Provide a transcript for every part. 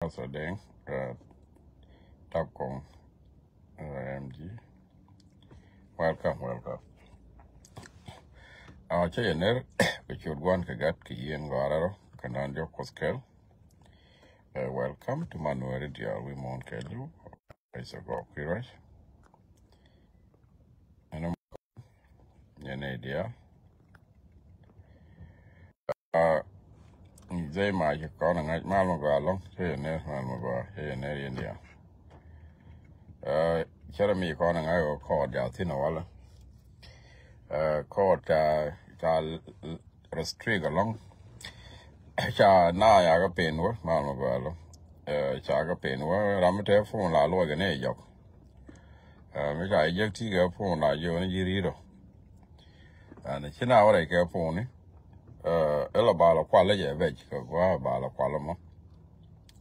Also, ding, top con, MG. Welcome. Chainer, which you'd want to get key and Guararo, Canandio Coskel. Welcome to Manuel Dia, we won't kill you. It's a go, Kirosh. And I'm an idea. Zay magic calling at Malmogalo, Chainer, Malmoga, Chainer, India. Jeremy calling I will call Yatinawala. Called restrict along. Cha na ya ga pen wo Malmogalo. Cha ga pen wo ramate phone la lo ga ne yok. Me ga yek ti ga phone la yo ni yiri do. And china wa ga phone ni. Ela ba la kwala je veg ko ba la kwala mo.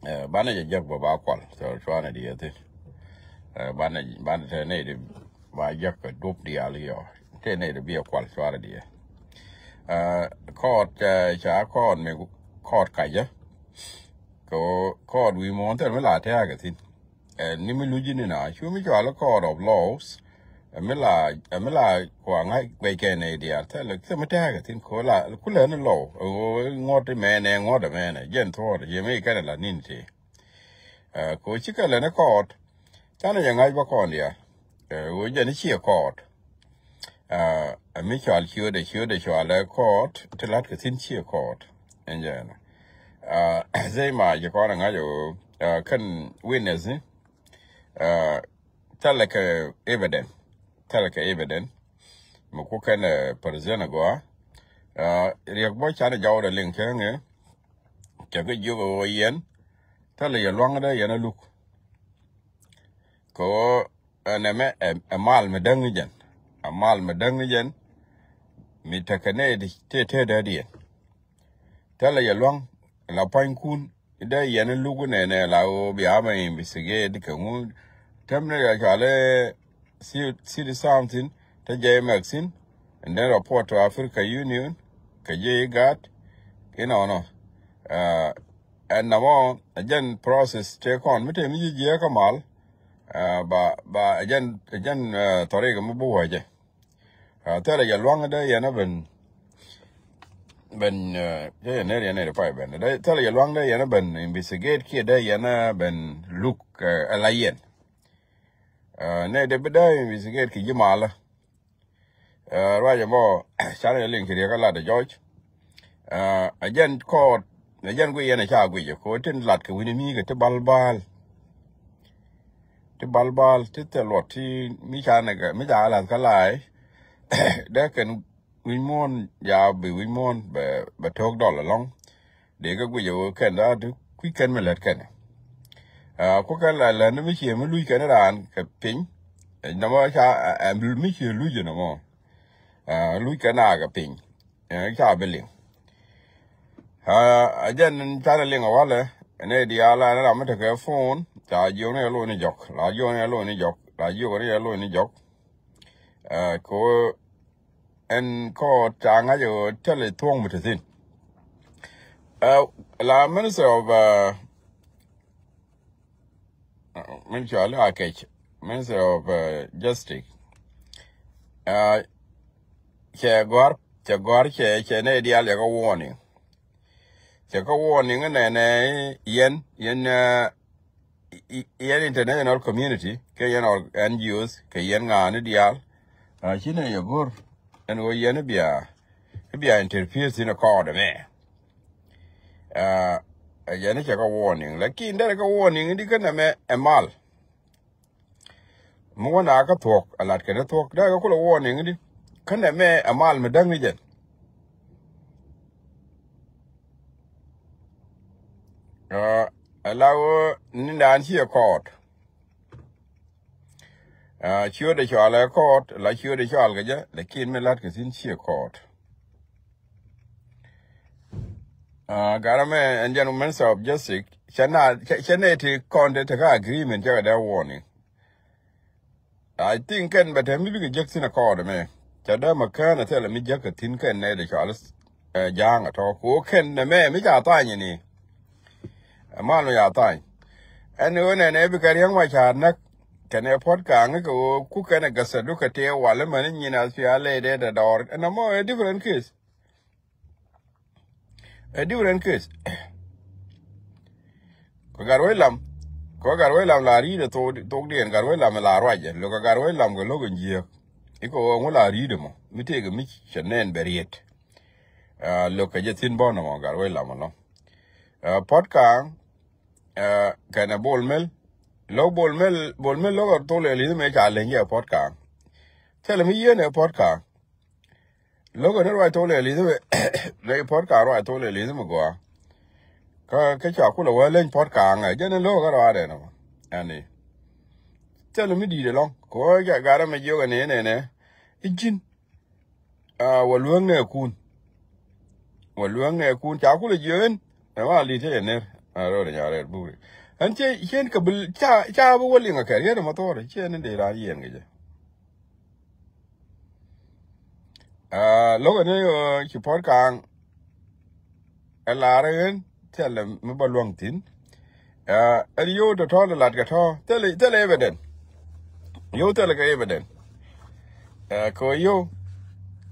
Ba na je jek ba kwal. So chwana di yete. Ba te ne de ba jek ko dop di ali yo. Te ne de bi kwal chwana di. Caught cha caught me caught kaja. Ko caught we monte me la te agatin. Ni me lujini na. Chu mi jala caught of laws. Mila kwa ngai weekend dia tell me tag tin kola kula no law ngot mene ngot mene jen thor ye me kana la ninti ko chika le na court tana ya ngai ba kon dia wo je ni chi court a mi chal chiu de chale court telat ka tin chi court enjana zai ma je ko nga yo kan witness ni tell like evidence Teleka evident, Mukukan Perzena goa. Riakbo Chana Jaw the link, Chaka Jugo yen, tell you longer yana look. Ko a mal medangijan, a mal medangijan, Mitakane tete daddy. Tell you long, La Pine Coon, ida yana lugun and allow Biama investigate the Kamoon, Temne Jale. See the something, the J Maxine, and then report to Africa Union, KJ got, no. And now, again, process take on, but immediately Kamal, but again, Torrega Mubuaje. Tell you longer day, and Ben, tell you long day, and Ben, investigate kid day, and Ben, look, a lion. Ne de beda investigate ki jimala raja mo chana link ki kala de George again court again go yana cha go ko tin lat ke wini mi ke te balbal te lot ti mi chana ga mi da lan kala de ken win ya bi win be tok dollar long de ga go ken da du ku ken me let ken Coca la no michi me lui Canada ke pin na mo cha michi lui no mo lui kana ga pin cha belin ajen channeling wala ne dia la na ma ke phone cha jo ne lo ni jok la jo ne lo ni jok ko en ko cha nga jo tele thong mi tin la minister of Minister of Justice. Chagor, ne dia le warning. Warning and yen international community, yen NGOs, yen ngani dial. Chine yagur, and we yen be interferes in a court, man. Again, check a warning. Like in there, a warning, and you can a mal. Moana talk, a lot can talk. There a warning, can a mal medangijan. Allow Nindan here court. Sure the Charla court, like you the Chargaja, the king Melakas in sheer court. Garame and gentlemen of justice, Chanate content agreement, that warning. I think, but I'm living Jackson Accord, me. Chadama can tell me Jack a tin can, the Charles Young at all. Who can the man, Mika Tiny? A man, we are time. anh ơi này này bị cái riêng mà chả nắc cái này phốt càng cái cô cái này cái sự đúc cái tiêu vào lên mà nó nhìn là phía lề đây là đỏ anh nó mới different case a different case có garoi làm là ri de to điện garoi làm là rồi chứ lo garoi làm cái lo cái gì iko ngo la ri de mo mi te cái mi chenen beriet lo cái gì tin bon mo garoi làm nó phốt càng cái này bol mel lo gar to le li me cha le nge phốt càng tell me ye ne phốt càng lo gar rồi to le li le phốt càng rồi to le li mo go cái chỗ của là lên phốt càng này cho nên lo cái đó đấy nó anh ấy tell me đi được không có cái gara mà vô cái này Ijin waluang ne kun cha ku le yen ma li te ne ro de ya re bu an che yen ka bil cha bu wali nga ka ye ma to re che ne de ra yen ge lo ga ne ki por kang la re te le me ba luang tin yo de to la ga to te le evident yo te le ga evident ko yo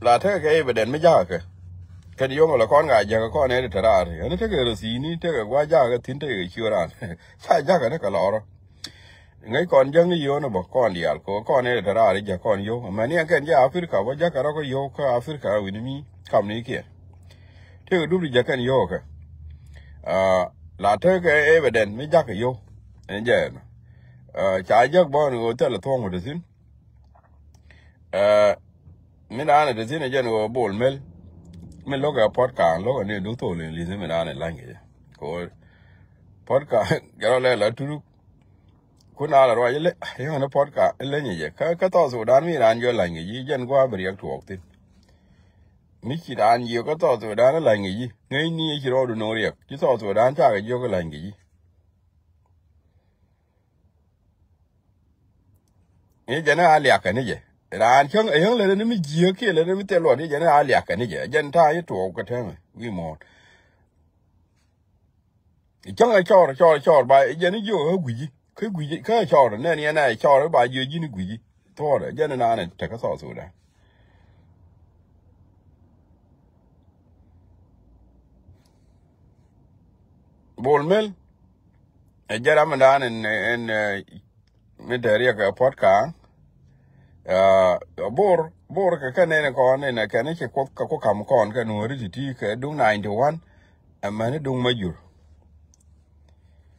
la te ga evident me ja ka cái điều mà là con gái giờ con này thì ra thì nó thấy cái gì ní thấy cái quá giá cái thiên thấy chưa ra sai giá cái nó cả lọ rồi ngay con dân cái yêu nó bảo con đi ăn con này thì ra thì giờ con yêu mà này cái giá Africa quá giá cái đó có yêu cái Africa với mi cầm này kia thế cái đúng là giá cái yêu cái là thấy cái evidence mới giá cái yêu anh giờ trái giá bao nhiêu thế là thong rồi xin mình ăn được xin là giờ nó bol mel mình lúc cái podcast lúc này đúng thôi liền liền mình ăn lại cái có podcast cái đó là tụi cô nào là rồi lấy cái nó podcast lấy như vậy cái tao số đàn mình ăn vô lại cái gì dân qua beri ăn thuộc tin mình chỉ ăn nhiều cái tao số đàn là cái gì ngay ní chỉ rồi nó riêng chỉ tao số đàn chắc cái vô cái là cái gì cái gì nó ăn liệt cái này vậy ran chang e yang le ne mi ji ke le ne mi te lo ni je na alia ka ni je jan ta yi to ka te wi mo chang ai cho ba je ni yo ha gwi ka cho ne ni na cho ba yo ji ni gwi to de je na ne te ka so so da bol mel e je ra ma dan en mi te ria ka podcast bor ka ne ko ne ka ne ko kam kon ka no ri ti ka dung 91 amma ne dung majur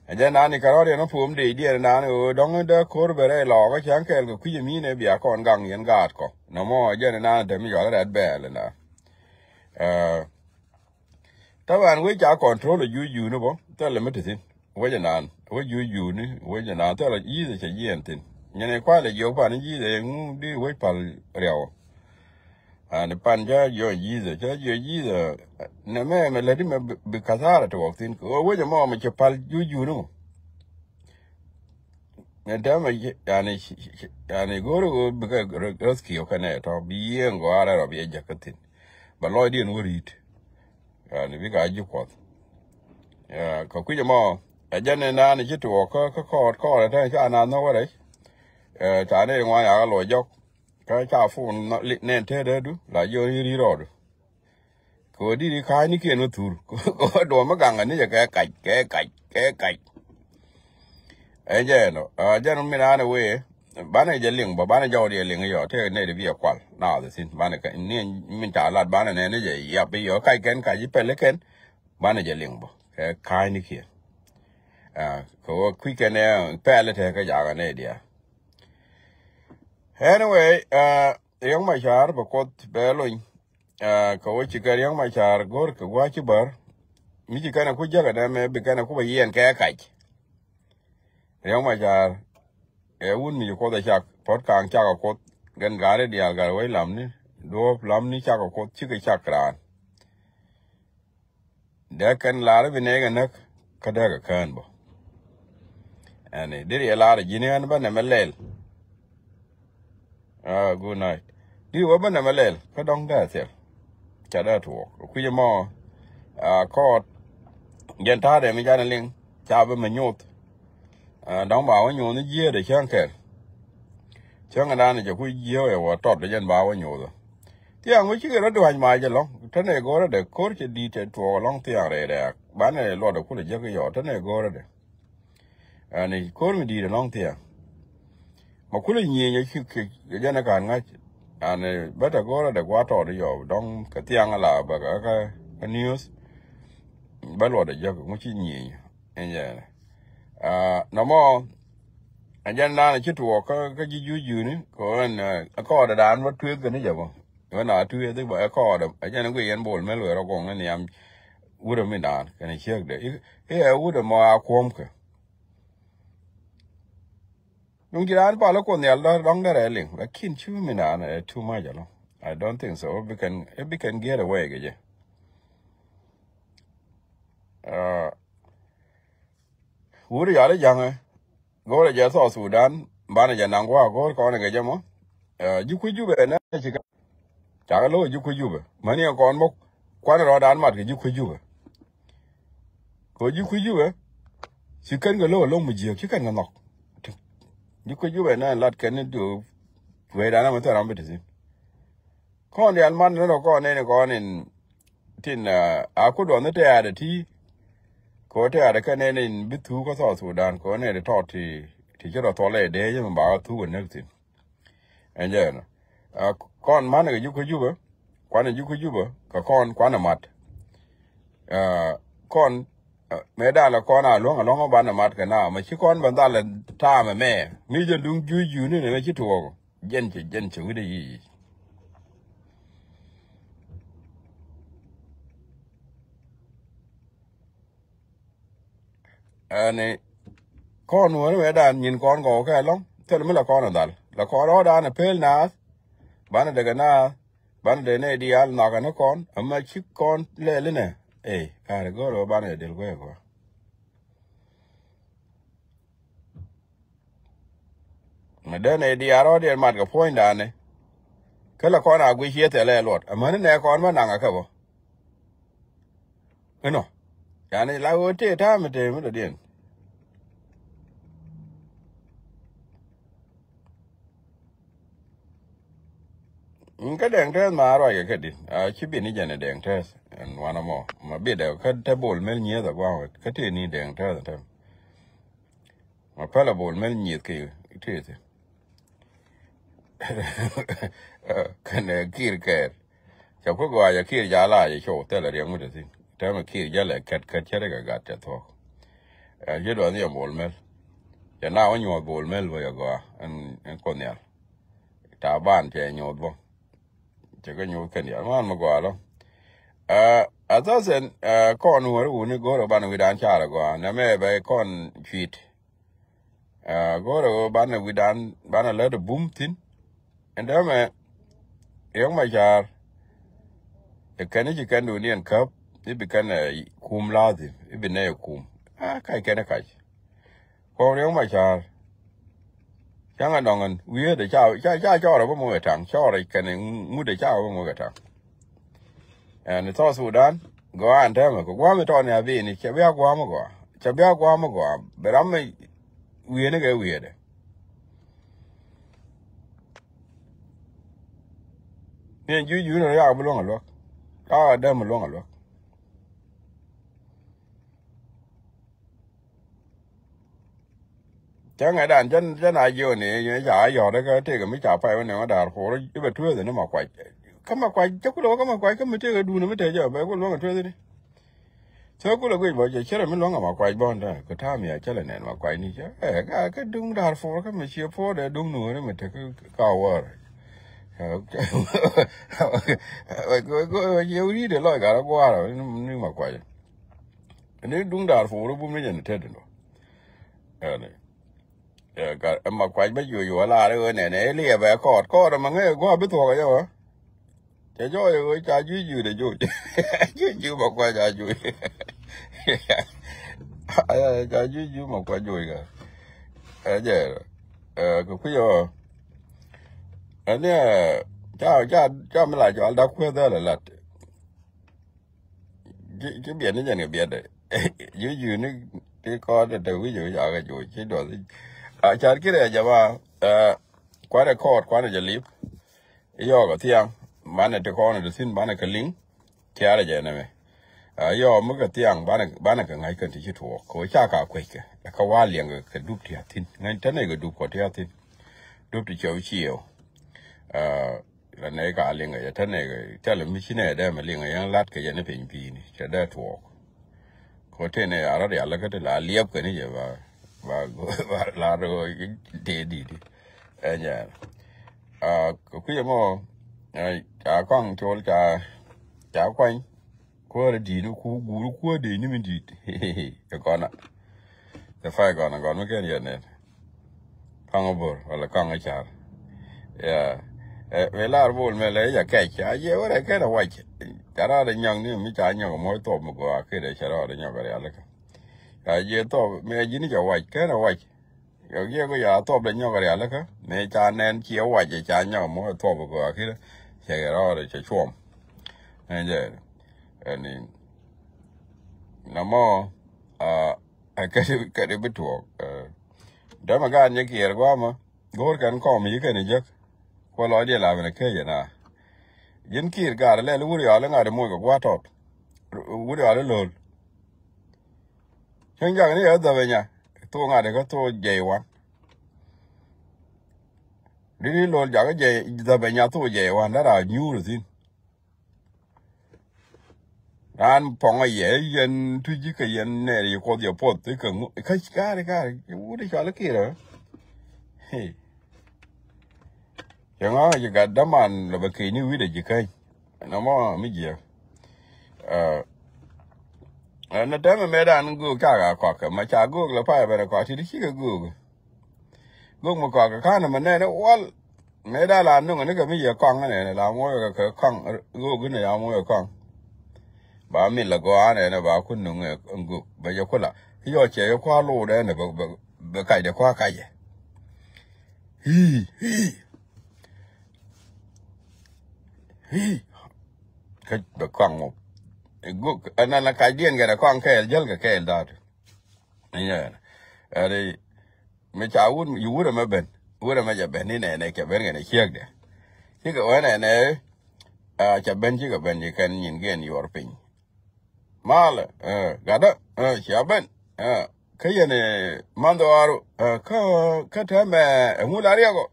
aja na ni ka ro no pum de die na ne dong de kor bere lo ka chan kel ko ku mi ne bia kon gang yen gat ko no mo aja na de mi yo red bel na ta wan we ja control yu no bo ta le metisin we ja nan we yu ni we ja na ta la yi de che yen tin nhane qua là vô pan gì để đi với pan rèo ne pan ja yo gì rồi ne me le di me bị cả ra to tin ko với mà che pal yu no ne da ma yani goro bị cái rescue ka ne to bi en go ara ro bi ja katin ba lo di no rit yani bi ga ju ko ko ku ma ja ne na ne che to ko da ja na no wa đấy trả này ngoài à lội dốc cái trả phụ nó nên thế đấy đúng là vô đi rồi cô đi khai ní kia nó thùr có đồ mà găng anh ấy cái cạch ấy giờ nó giờ nó mới ra nó về bán này giờ liền bán này giàu đi liền cái giỏ thế này để bây giờ quản nào thì xin bán này cái nên mình trả lại bán này nó vậy ya bây giờ cái gì phải lấy cái bán này giờ liền cái khai ní kia có quy cái này phải lấy thế cái giá này đi anyway yang machar bakot beloin ko chikar yang machar gor ka wachi bar mi kana ku jaga da me be kana ku ba yen ka yang machar un mi ko da chak pot kang chak ko gan gare dia gar wai lam ni do lam ni chak ko chi ka chak ran da kan lar bi ne ga nak ka da ga kan bo ani diri lar jini an ba na melel good night. Đi qua bên này mà lên, có đông đa thiệt, chả đa thuộc. Khi mà có dân ta để mình ra nên chào bên mình nhốt, đóng bảo nhau nó dễ để chẳng kẹt chẳng anh này cho cứ dễ và trọt để dân bảo nhau rồi thì anh ấy chỉ cái đó đồ hành mai cho long thế này gọi là để cố chỉ đi để cho long thì anh đấy bán này lo được cũng là cái giỏ thế này gọi là để này cố mình đi để long thì mà cũng là nhiều như cái dân nó càng ngay này bắt đầu gọi là để quá trọt để giỏ đóng cái tiếng là bà cái news bắt lo để giỏ cũng chỉ nhiều anh vậy nó mà anh dân này chỉ thuộc cái gì nữa còn có đã đàn bắt tuyết cái này giờ không cái nào tuyết thì bởi có được anh dân cái yên bồn mấy người nó còn cái niệm uống được mấy đàn cái này chết đấy cái uống được mà quam cái nhưng chỉ đàn bảo là con nhà đó đóng đó là liền là kín chú mấy đàn này too much rồi I don't think so we can get away cái gì uống được giờ đấy chẳng gọi là giờ sau Sudan bạn này giờ nắng quá gọi con này cái gì mà chú quý chú về nè chỉ cả chả cái lối chú quý chú về mà này con mốc quan rồi đàn mặt cái chú quý chú về có chú quý chú về chỉ cần cái lối lông một chiều chỉ cần cái nọc chú quý chú về nè lát cái này được về đàn mà tôi làm biết gì con đi ăn mặn nó con này tin aku đồ nó thế à thì có thể là cái này nên biết thu có sao Sudan có này để thọ thì cho nó thọ lại để cho mình bảo thu cái nước thì anh nhớ nó con má này cái giúp á quan này giúp á cả con quan là mặt con mẹ đã là con à luôn ở bán là mặt cái nào mà chỉ con bạn ta là ta mà mẹ mi dân đúng chú nữa này chỉ thua dân chỉ cái gì này con nữa mẹ đàn nhìn con có cái lắm thế là mới là con là con đó đàn là pel na bán được cái na bán được này đi ăn nào cái nó con mà chỉ con lên này cái đó rồi bán được được cái quoi mà đây này đi ăn đó đi ăn cái point đàn này cái là con nào quý hiếm thế này luôn mà này con mà nàng cái bộ cái nó cái này là ở trên tháp mà thế mới được điên cái đèn thế mà rồi cái gì chỉ biết ní giờ này đèn thế anh wanna more mà biết được cái table mấy nhiều rồi qua cái thế ní đèn thế rồi mà phải là bồn mấy nhiều cái thế cái này kia cho có gọi là kia giá lại cho chỗ thế là riêng một cái thế mà kia giá lại cắt chơi cái gạt cho thôi giờ đó thì bồn mấy giờ nào anh nhồi bồn mấy vậy gọi anh con nhà ta ban chơi nhồi vô chỉ có nhồi cái nhà mà gọi đó asasen con nuôi uống go rồi bạn người đàn cha là gọi nè mẹ bé con cheat go rồi bạn người đàn bạn là được boom tin and đó mẹ yang mà cha cái này chỉ cần đồ niên cấp thì bị cái này kum lao thì bị này kum cái này cái còn yang mà cha chẳng hạn đồng anh vì để cha cho rồi có một cái thằng cho rồi cái này muốn để cha có một cái thằng and it's also Sudan go on thế mà có mà cho nhà về này chỉ biết qua mà qua bây giờ mình vì cái vì đấy nên chú nó ra luôn rồi đâm luôn rồi chẳng ngày đàn chân ai vô này giả dò đấy cái mấy chả phải này nó đào khổ nó cái bề thưa thì nó mà quậy cái mà quậy chắc cái mới chơi cái đu nó mới chơi giờ bé có luôn cái đi thế có là cái vợ chơi chết là mới luôn mà quậy bon đó cái tham nhà chết là này mà quậy đi chứ cái đúng đào phổ cái mình chia phổ để đúng nữa mình thấy cái cao rồi nhiều đi để loại cả nó qua rồi nhưng mà quậy nếu đúng đào phổ nó cũng mới nhận thế được này mà quay bây giờ vừa là đấy này lia về cọt mà nghe qua biết thuộc cái gì thế cho ơi cha chú để chú chú mà quay cha chú cha chú mà quay chú cái giờ cái giờ anh ấy cha mới lại cho anh đã khuyên đó là cái biển nó như này biển đấy chú nó cái con để ví dụ giờ cái chuột chế độ gì chả cái này giờ mà quá là code quá là giờ lip yo cái tiếng bạn này con này xin bạn này cái link kia là giờ này yo mức cái tiếng bạn này cái ngày cần thì chịu thua có cha cả quay cái qua liền cái đúp thì tin ngay thế này cái đúp có thì tin đúp thì chiều là này cả liền cái thế này cái thế là mấy cái này đây mà liền cái lát cái này phải pin cái đó thua có thể này ở đây là cái là liệp cái này giờ và là rồi cái đi nhá cái mà con cho chả quanh qua là đi nó cú guru qua đi ni mình đi cái con à cái phải con mấy cái này con ở bờ hoặc là con ở chả về là bol mà lấy giờ cái chả gì vậy cái là vậy chả ra được nhang ni mình chả nhang mỗi tổ một cái đấy chả ra được nhang cái này là giờ tổ mình chỉ ni cho vậy cái là vậy giờ cái giờ tổ được nhang cái này là mình chả nên chiếu vậy chả nhang mỗi tổ một cái đó chả ra được chả chuông này giờ này namo cái betul dah makan je kira gua mah gor kan kau mi kan je ko lo dia la bena ke je na yin kir gar le lu ri ala ngade mo gua tot uri ala lol chen ja ni ya da benya to ngade ko to je wa ri lol ja ga je da benya to je wa na ra nyu ri an phong ai yen tu ji cái yen ne ri ko dia pot te kan cái u ri cha la ki ra he yang a ji ga da man la ba ki ni wi de ji kai na mo mi ji na da me dan gu ka ka ma cha gu la pa ba ka ti ki ga gu mo ka na ma ne wal me da la nu ne ga mi ya kong ne la mo ka kong gu ne ya mo ya kong ba mi la go ane na ba kun nung ngu ba yo kula yo che yo kwa lo de ne ba kai de kwa kai hi ka ba kwang mo gu ana na kai dien ga da kwang ke jel ga ke da ya ari me cha un yu da ma ben u da ma ja ben ni ne ke ben ga ne chiek de ki ga wa ne cha ben chi ga ben ni kan yin gen yor pin mal gada siaben kayene mandawaro ka tame ngulari go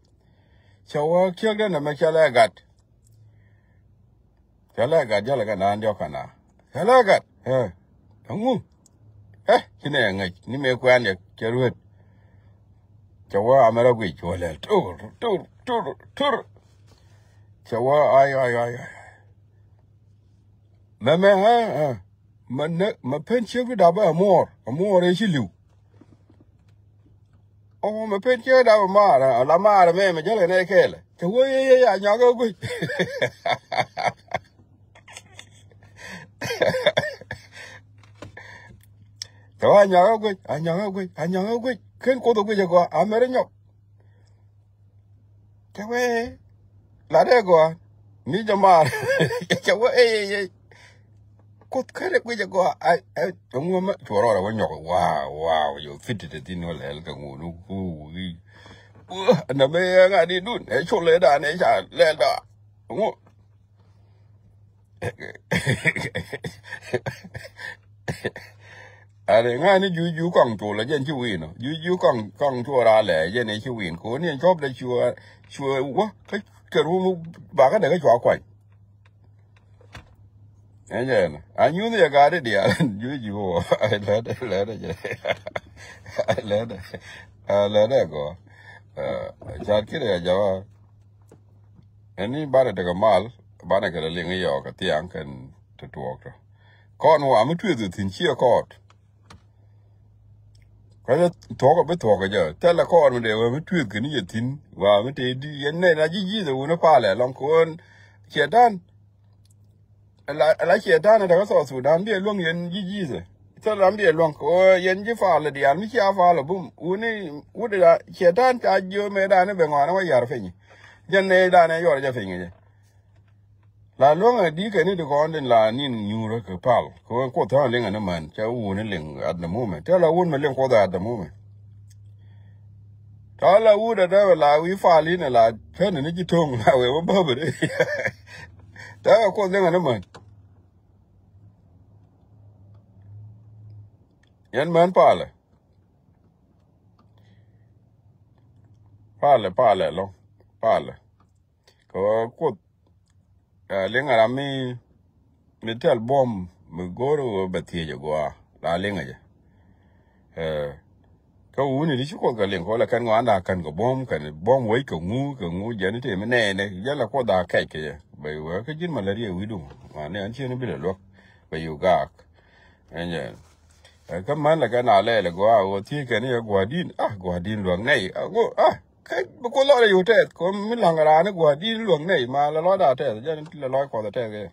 chawa kyogda na machala gat jala ga na ndio kana chala gat ngu kine ngai ni me kwa ne keruet chawa amara gwi chole tur chawa ai meme ma penche vi da ba amor e chilu ma penche da ma la ma me jale ne kele che wo ye ya nya go gu to anya go ken ko do gu je go amere nyo che we la de go ni jama che wo cốt cái này bây giờ có ai ông mà chùa rồi vẫn nhọc wow you fit it tin nó lại cái ngủ nó đi nó mới ngay đi đun để chốt lấy đàn để trả lên đó đúng không để ngay nó du quăng chùa là dân chịu win nó du quăng chùa ra lẻ dân này chịu win cố nên chóp đây chùa quá cái room bà cái này cái chùa quậy Aja na. Anyu ni jaga ada dia. Juju. Lada go. Jar kira jawa. Ini bara daga mal. Bara kada lingi yo ka tiang kan tutuok to. Kon wa amitu tu tin chia kot. Kada toka be toka ja. Tela kon me de wa amitu kan ni tin. Wa amitu di yenne na jiji de una pale long kon chedan. La chedan da so Sudan bi long yen jiji ze. Tela bi long ko yen ji fa le dia mi chia fa le bum. Uni uda chedan ta jo me da ne be ngona wa yar fe ni. Jenne da ne yor ja fe ni. la longa di ke ni de ko den la ni nyuro ke pal ko ta lenga na man cha wu ne leng at the moment ta la won me leng ko da at the moment ta la wu da la wi fa li na la pen ni ji tong la we ba ba de ta ko lenga na man yan man pale lo pale ko lenga la mi tel bom mi goro batie je go la lenga je ka wu ni ko ga len ko la kan ngwa kan go bom we ko ngu je ni te me ne ya la ko da kai ke be wa ka jin malaria wi du ma ne an che ni bi le lo be yu ga enye ka man la ka na le go ti ke ni go din lo nei go cái cô lo là yêu thế có mình làm cái nó qua đi luồng này mà là lo đã thế cho nên là lo qua thế cái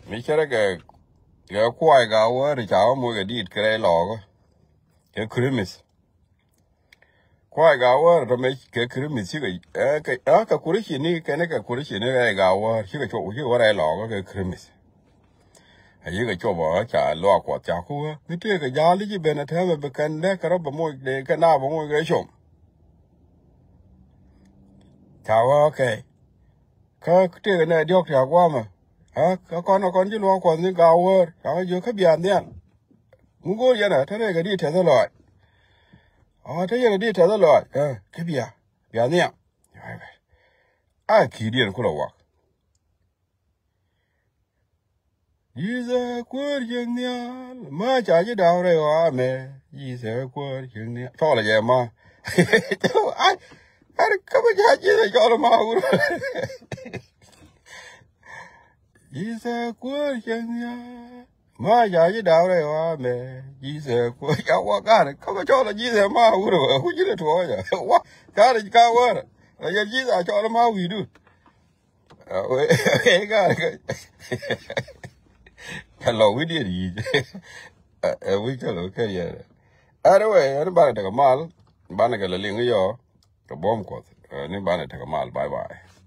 mình chơi cái quay gạo thì cháu mua cái đi cái lò cái Christmas quay gạo rồi mấy cái Christmas chứ cái cuối khi này cái cuối khi này cái gạo chứ cái chỗ chứ cái lò cái Christmas ấy cái chỗ bảo chả lo quả chả khu á, cái cái giá lý chỉ bên là thế mà bên cạnh đấy cái đó bảo mua để cái nào bảo mua cái chủng, chào ok, cái này điok chả qua mà, cái con chỉ lo còn những gạo á, chào giờ cái biển đấy, muốn có gì nữa, thế này cái đi theo đó rồi, thế này đi theo đó rồi, cái biển đấy, kỳ điên cũng là vậy. Yize kwar jengnya ma cha ji daw re wa me yize kwar jengnya to la je ma ai ar ka ba ja ji re jo ma gu yize kwar jengnya ma cha ji daw re wa me yize kwar ya wa ka re ka ba jo la yize ma gu ro hu ji re to ya wa ka re ka wa la ya ji za jo ma wi du ka hello, we did it. We tell okay, yeah. Anyway, I'm about to take a mile. Banaka la lingo yo. The bomb quote. Ni banana take a mile. Bye bye.